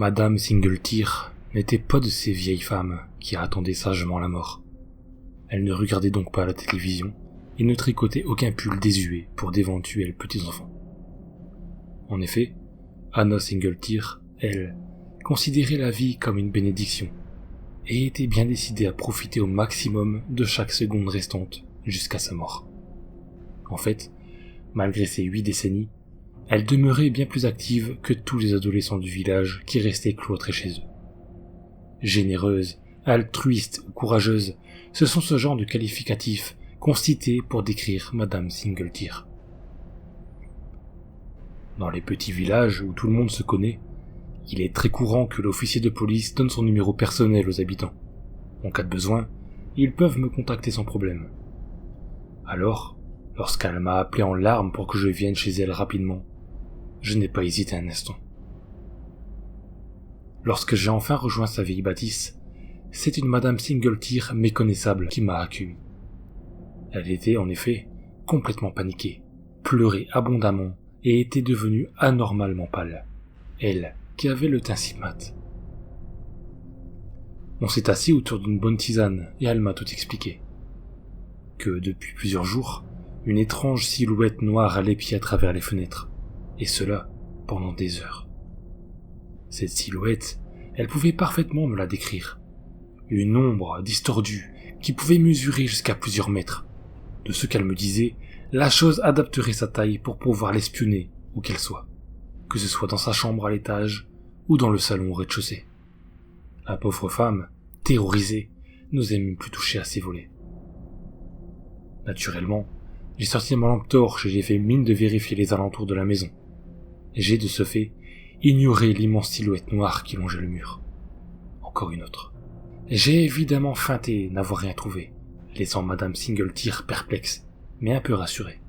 Madame Singletear n'était pas de ces vieilles femmes qui attendaient sagement la mort. Elle ne regardait donc pas la télévision et ne tricotait aucun pull désuet pour d'éventuels petits-enfants. En effet, Anna Singletear, elle, considérait la vie comme une bénédiction et était bien décidée à profiter au maximum de chaque seconde restante jusqu'à sa mort. En fait, malgré ses 8 décennies, elle demeurait bien plus active que tous les adolescents du village qui restaient cloîtrés chez eux. Généreuse, altruiste ou courageuse, ce sont ce genre de qualificatifs qu'on citait pour décrire Madame Singletear. Dans les petits villages où tout le monde se connaît, il est très courant que l'officier de police donne son numéro personnel aux habitants. En cas de besoin, ils peuvent me contacter sans problème. Alors, lorsqu'elle m'a appelé en larmes pour que je vienne chez elle rapidement, je n'ai pas hésité un instant. Lorsque j'ai enfin rejoint sa vieille bâtisse, c'est une Madame Singletear méconnaissable qui m'a accueilli. Elle était, en effet, complètement paniquée, pleurait abondamment et était devenue anormalement pâle. Elle, qui avait le teint si mat. On s'est assis autour d'une bonne tisane et elle m'a tout expliqué. Que depuis plusieurs jours, une étrange silhouette noire allait pied à travers les fenêtres, et cela pendant des heures. Cette silhouette, elle pouvait parfaitement me la décrire. Une ombre distordue qui pouvait mesurer jusqu'à plusieurs mètres. De ce qu'elle me disait, la chose adapterait sa taille pour pouvoir l'espionner où qu'elle soit, que ce soit dans sa chambre à l'étage ou dans le salon au rez-de-chaussée. La pauvre femme, terrorisée, n'osait même plus toucher à ses volets. Naturellement, j'ai sorti ma lampe torche et j'ai fait mine de vérifier les alentours de la maison. J'ai de ce fait ignoré l'immense silhouette noire qui longeait le mur. Encore une autre. J'ai évidemment feinté n'avoir rien trouvé, laissant Madame Singletear perplexe, mais un peu rassurée.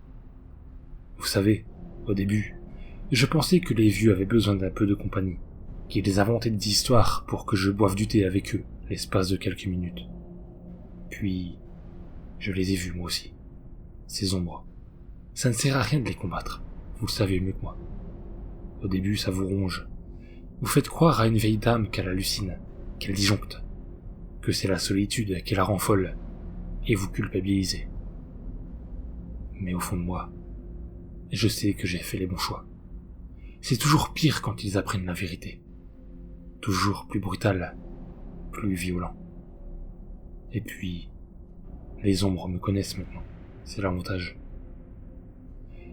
Vous savez, au début, je pensais que les vieux avaient besoin d'un peu de compagnie, qu'ils inventaient des histoires pour que je boive du thé avec eux l'espace de quelques minutes. Puis, je les ai vus moi aussi. Ces ombres. Ça ne sert à rien de les combattre, vous le savez mieux que moi. Au début, ça vous ronge. Vous faites croire à une vieille dame qu'elle hallucine, qu'elle disjoncte, que c'est la solitude qui la rend folle, et vous culpabilisez. Mais au fond de moi, je sais que j'ai fait les bons choix. C'est toujours pire quand ils apprennent la vérité. Toujours plus brutal, plus violent. Et puis, les ombres me connaissent maintenant, c'est l'avantage.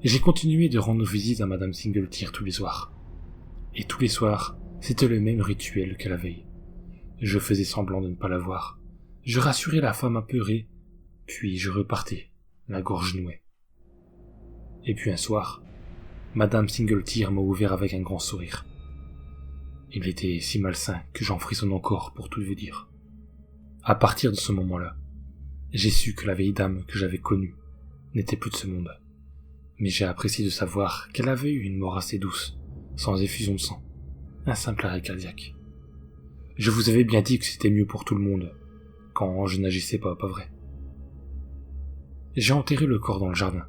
J'ai continué de rendre visite à Madame Singletear tous les soirs. Et tous les soirs, c'était le même rituel que la veille. Je faisais semblant de ne pas la voir. Je rassurais la femme apeurée, puis je repartais, la gorge nouée. Et puis un soir, Madame Singletear m'a ouvert avec un grand sourire. Il était si malsain que j'en frissonne encore pour tout vous dire. À partir de ce moment-là, j'ai su que la vieille dame que j'avais connue n'était plus de ce monde. Mais j'ai apprécié de savoir qu'elle avait eu une mort assez douce, sans effusion de sang, un simple arrêt cardiaque. Je vous avais bien dit que c'était mieux pour tout le monde, quand je n'agissais pas vrai. J'ai enterré le corps dans le jardin,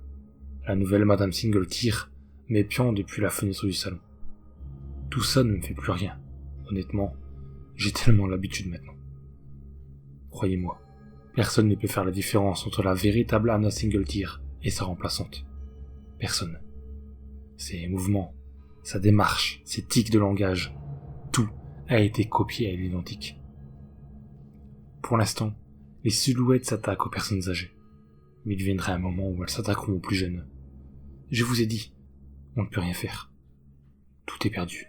la nouvelle Madame Singletear m'épiant depuis la fenêtre du salon. Tout ça ne me fait plus rien, honnêtement, j'ai tellement l'habitude maintenant. Croyez-moi, personne ne peut faire la différence entre la véritable Anna Singletear et sa remplaçante. Personne. Ses mouvements, sa démarche, ses tics de langage, tout a été copié à l'identique. Pour l'instant, les silhouettes s'attaquent aux personnes âgées. Mais il viendra un moment où elles s'attaqueront aux plus jeunes. Je vous ai dit, on ne peut rien faire. Tout est perdu.